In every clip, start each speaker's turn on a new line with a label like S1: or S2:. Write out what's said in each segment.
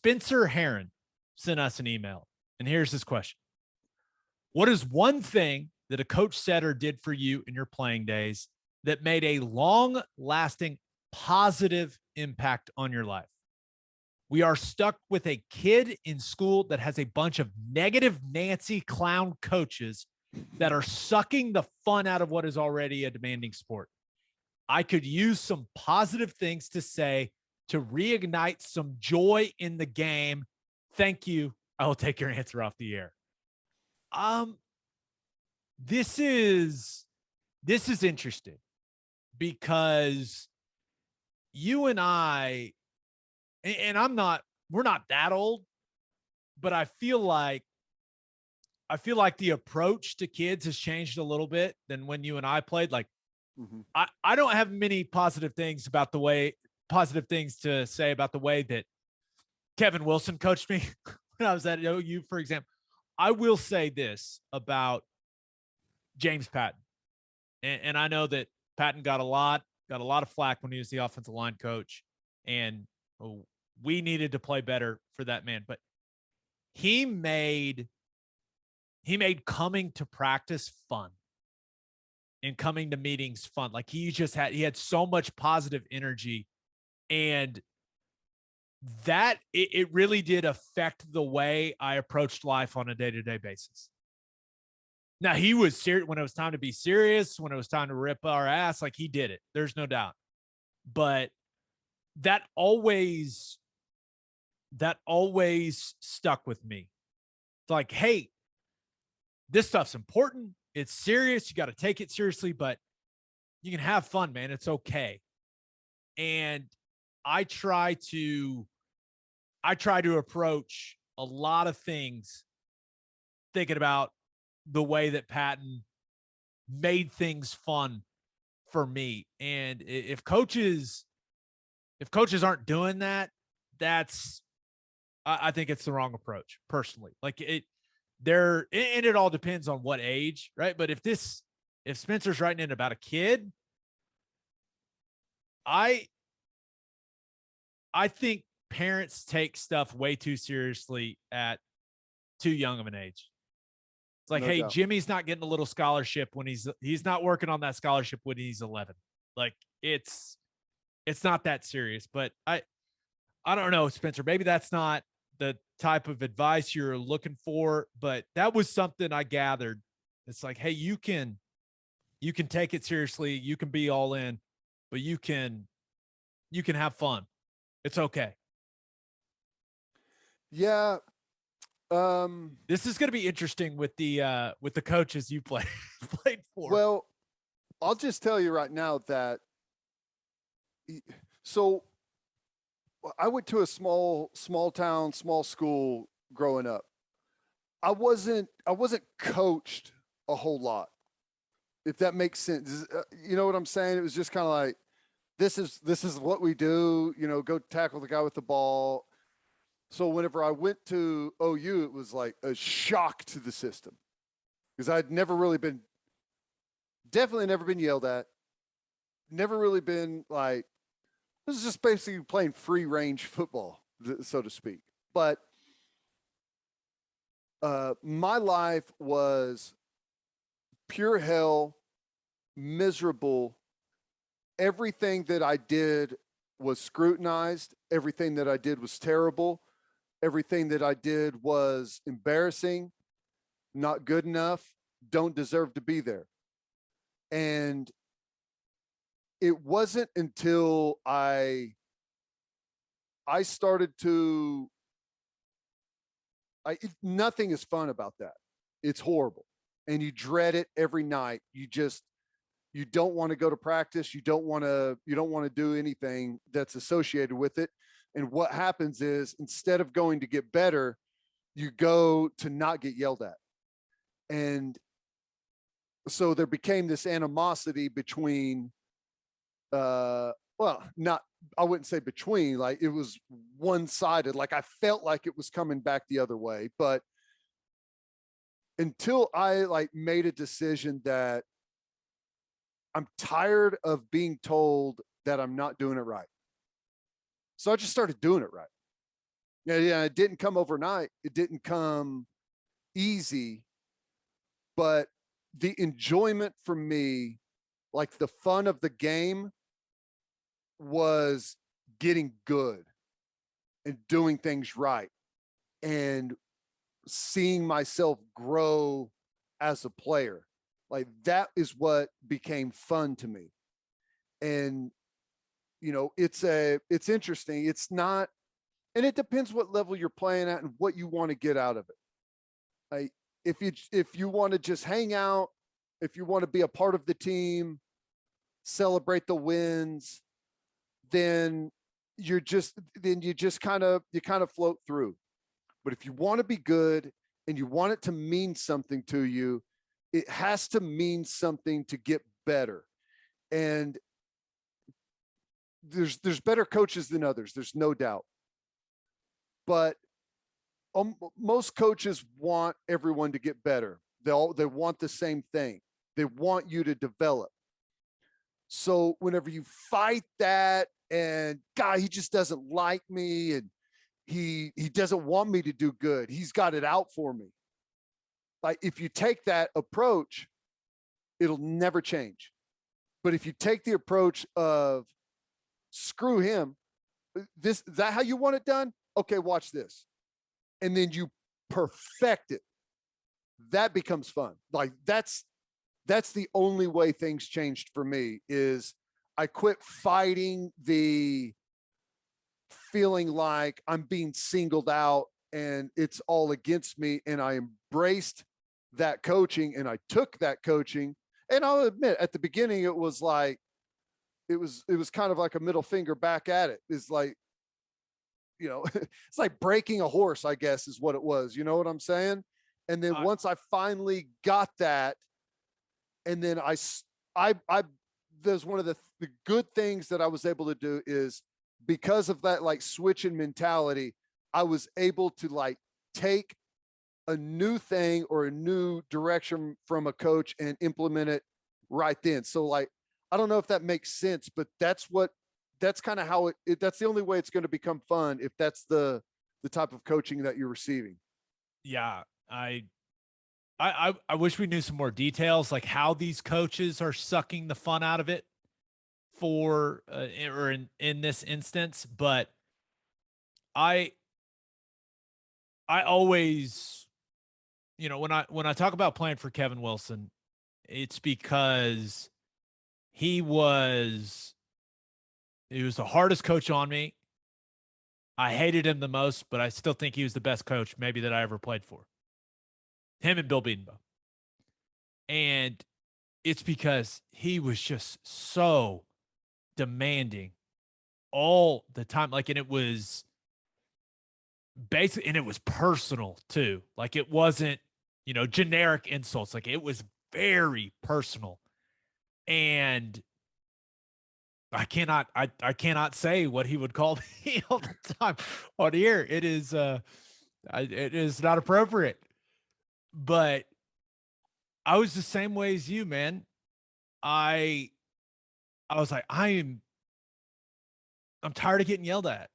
S1: Spencer Heron sent us an email, and here's his question. What is one thing that a coach said or did for you in your playing days that made a long-lasting positive impact on your life? We are stuck with a kid in school that has a bunch of negative Nancy clown coaches that are sucking the fun out of what is already a demanding sport. I could use some positive things to say to reignite some joy in the game. Thank you. I will take your answer off the air. This is interesting because you and I, and we're not that old, but I feel like the approach to kids has changed a little bit than when you and I played. Like, I don't have many positive things to say about the way that Kevin Wilson coached me when I was at OU, for example. I will say this about James Patton. And I know that Patton got a lot of flack when he was the offensive line coach, and we needed to play better for that man. But he made coming to practice fun and coming to meetings fun. Like he had so much positive energy, and that it really did affect the way I approached life on a day-to-day basis. Now, he was serious when it was time to be serious, when it was time to rip our ass, like he did it. There's no doubt. But that always stuck with me. It's like, hey, this stuff's important. It's serious. You got to take it seriously, but you can have fun, man. It's okay. And I try to approach a lot of things thinking about the way that Patton made things fun for me. And if coaches aren't doing that, I think it's the wrong approach personally. Like and it all depends on what age, right? But if Spencer's writing in about a kid, I think parents take stuff way too seriously at too young of an age. It's like, hey, Jimmy's not getting a little scholarship when he's not working on that scholarship when he's 11. Like it's not that serious. But I don't know, Spencer, maybe that's not the type of advice you're looking for, but that was something I gathered. It's like, hey, you can take it seriously, you can be all in, but you can have fun. It's okay.
S2: Yeah.
S1: This is going to be interesting with the coaches you played for.
S2: Well, I'll just tell you right now that, so I went to a small town, small school growing up. I wasn't coached a whole lot, if that makes sense. You know what I'm saying? It was just kind of like, this is what we do, go tackle the guy with the ball. So whenever I went to OU, it was like a shock to the system because I'd definitely never been yelled at. Never really been like, this is just basically playing free range football, so to speak. But my life was pure hell, miserable. Everything that I did was scrutinized. Everything that I did was terrible. Everything that I did was embarrassing, not good enough, don't deserve to be there. And it wasn't until I started to, nothing is fun about that. It's horrible. And you dread it every night. You don't want to go to practice. You don't want to do anything that's associated with it. And what happens is, instead of going to get better, you go to not get yelled at. And so there became this animosity between, I wouldn't say between, like it was one-sided. Like I felt like it was coming back the other way. But until I made a decision that I'm tired of being told that I'm not doing it right. So I just started doing it right. Yeah, it didn't come overnight. It didn't come easy, but the enjoyment for me, like the fun of the game, was getting good and doing things right and seeing myself grow as a player. Like that is what became fun to me. And it's interesting. It's not, and it depends what level you're playing at and what you want to get out of it. Like if you want to just hang out, if you want to be a part of the team, celebrate the wins, then you just kind of float through. But if you want to be good and you want it to mean something to you, it has to mean something to get better. And there's better coaches than others, there's no doubt. But most coaches want everyone to get better. They want the same thing. They want you to develop. So whenever you fight that, and God, he just doesn't like me, and he doesn't want me to do good, he's got it out for me. Like if you take that approach, it'll never change. But if you take the approach of screw him, is that how you want it done? Okay, watch this. And then you perfect it. That becomes fun. Like that's the only way things changed for me. Is I quit fighting the feeling like I'm being singled out and it's all against me, and I embraced that coaching and I took that coaching. And I'll admit at the beginning it was kind of like a middle finger back at it. It's like, it's like breaking a horse, I guess is what it was. You know what I'm saying? And then once I finally got that, and then there's one of the good things that I was able to do is because of that, like switch in mentality, I was able to like take a new thing or a new direction from a coach and implement it right then. So like, I don't know if that makes sense, but that's kind of how that's the only way it's going to become fun, if that's the type of coaching that you're receiving.
S1: Yeah. I wish we knew some more details, like how these coaches are sucking the fun out of it for, or in this instance. But I always, when I talk about playing for Kevin Wilson, it's because he was the hardest coach on me. I hated him the most, but I still think he was the best coach maybe that I ever played for. Him and Bill Bedenbaugh. And it's because he was just so demanding all the time. Like, and it was basically, and it was personal too. Like it wasn't, generic insults. Like it was very personal. And I cannot say what he would call me all the time on here. It is not appropriate. But I was the same way as you, man. I was like, I'm tired of getting yelled at.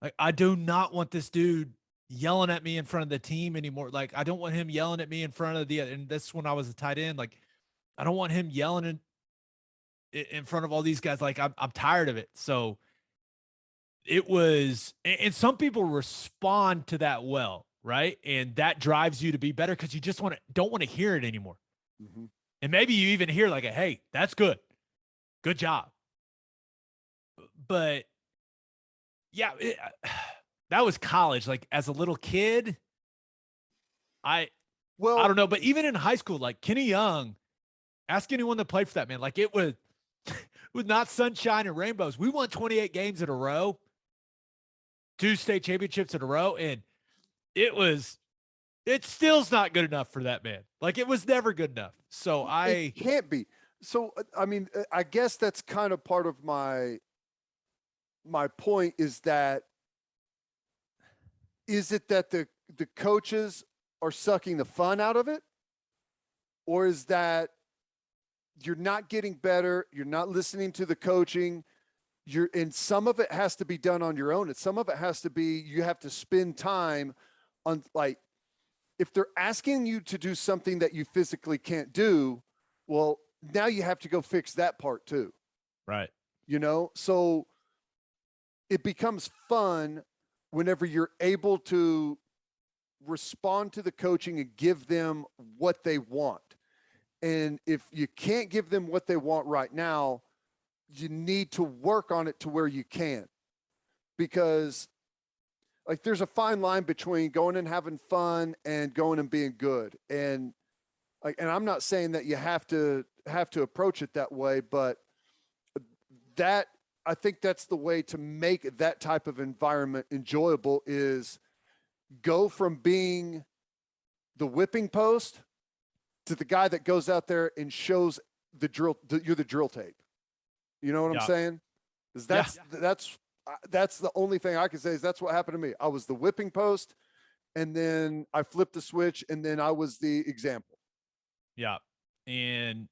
S1: Like, I do not want this dude yelling at me in front of the team anymore. Like, I don't want him yelling at me in front of and that's when I was a tight end. Like, I don't want him yelling in front of all these guys. Like, I'm tired of it. So it was, and some people respond to that well, right? And that drives you to be better because you just don't want to hear it anymore. Mm-hmm. And maybe you even hear like, hey, that's good. Good job. But yeah, that was college. Like as a little kid, I don't know. But even in high school, like Kenny Young, ask anyone that played for that man. Like it was not sunshine and rainbows. We won 28 games in a row, 2 state championships in a row. And it still's not good enough for that man. Like it was never good enough. So
S2: it can't be. So, I mean, I guess that's kind of part of my point is that, is it that the coaches are sucking the fun out of it? Or is that you're not getting better, you're not listening to the coaching, and some of it has to be done on your own. And some of it has to be, you have to spend time on, like, if they're asking you to do something that you physically can't do, well, now you have to go fix that part too.
S1: Right.
S2: So it becomes fun whenever you're able to respond to the coaching and give them what they want. And if you can't give them what they want right now, you need to work on it to where you can. Because like there's a fine line between going and having fun and going and being good. And I'm not saying that you have to approach it that way, but that, I think that's the way to make that type of environment enjoyable, is go from being the whipping post to the guy that goes out there and shows the drill. You're the drill tape. You know what I'm saying? Because that's the only thing I can say is that's what happened to me. I was the whipping post, and then I flipped the switch, and then I was the example.
S1: Yeah. And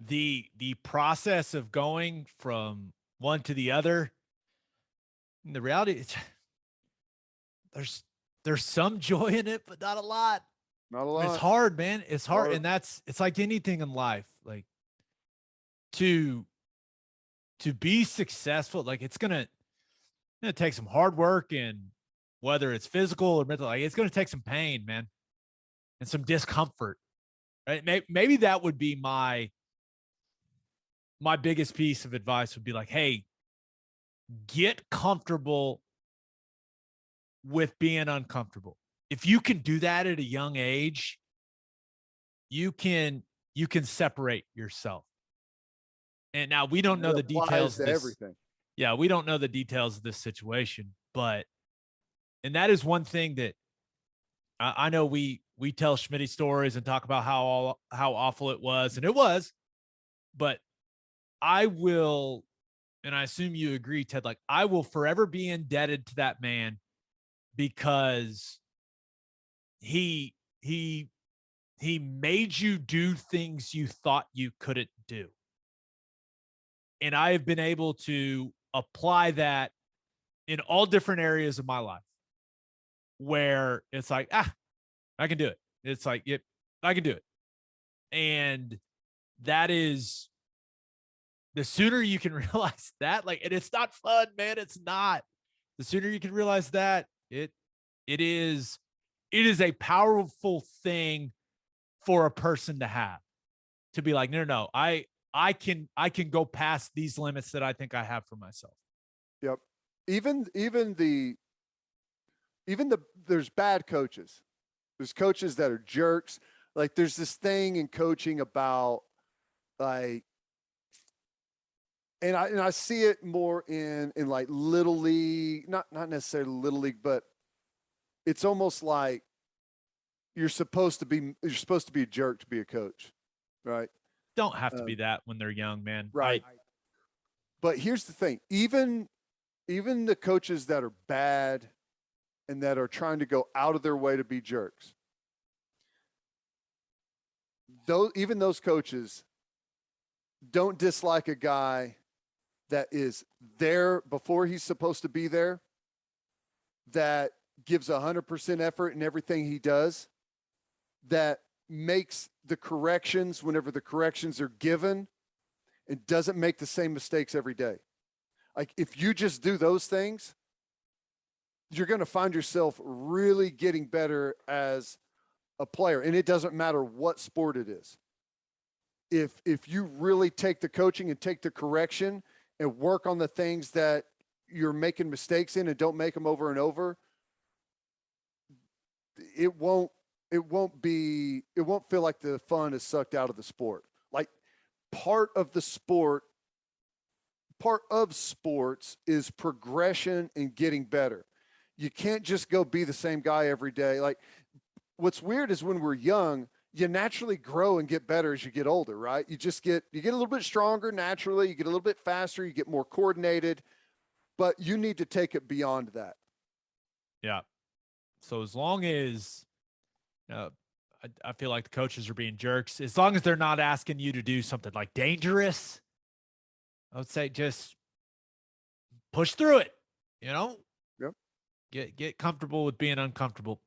S1: the process of going from one to the other, the reality is there's some joy in it, but not a lot.
S2: Not a lot.
S1: It's hard, man. It's hard. And it's like anything in life, like to be successful, like it's gonna take some hard work, and whether it's physical or mental, like it's gonna take some pain, man, and some discomfort. Right? Maybe that would be my biggest piece of advice would be like, hey, get comfortable with being uncomfortable. If you can do that at a young age, you can separate yourself. And now we don't know the details of this.
S2: Everything.
S1: Yeah, we don't know the details of this situation, but and that is one thing that I know we tell Schmitty stories and talk about how awful it was, and it was, but I will, and I assume you agree, Ted, like I will forever be indebted to that man because he made you do things you thought you couldn't do. And I have been able to apply that in all different areas of my life where it's like, I can do it. It's like, yep, I can do it. And that is, the sooner you can realize that, like, and it's not fun, man. It's not. The sooner you can realize that, it is a powerful thing for a person to have, to be like, no, I can go past these limits that I think I have for myself.
S2: Yep. Even there's bad coaches. There's coaches that are jerks. Like there's this thing in coaching about like, and I see it more in like little league, not necessarily little league, but it's almost like you're supposed to be a jerk to be a coach, right?
S1: Don't have to be that when they're young, man.
S2: Right. But here's the thing. Even the coaches that are bad and that are trying to go out of their way to be jerks, even those coaches don't dislike a guy that is there before he's supposed to be there, that gives 100% effort in everything he does, that makes the corrections whenever the corrections are given, and doesn't make the same mistakes every day. Like if you just do those things, you're going to find yourself really getting better as a player. And it doesn't matter what sport it is. If you really take the coaching and take the correction and work on the things that you're making mistakes in and don't make them over and over, it won't feel like the fun is sucked out of the sport. Like part of sports is progression and getting better. You can't just go be the same guy every day. Like what's weird is when we're young, you naturally grow and get better as you get older, right? You get a little bit stronger naturally, you get a little bit faster, you get more coordinated, but you need to take it beyond that.
S1: Yeah. So as long as I feel like the coaches are being jerks, as long as they're not asking you to do something like dangerous, I would say just push through it, you know?
S2: Yep.
S1: Get comfortable with being uncomfortable.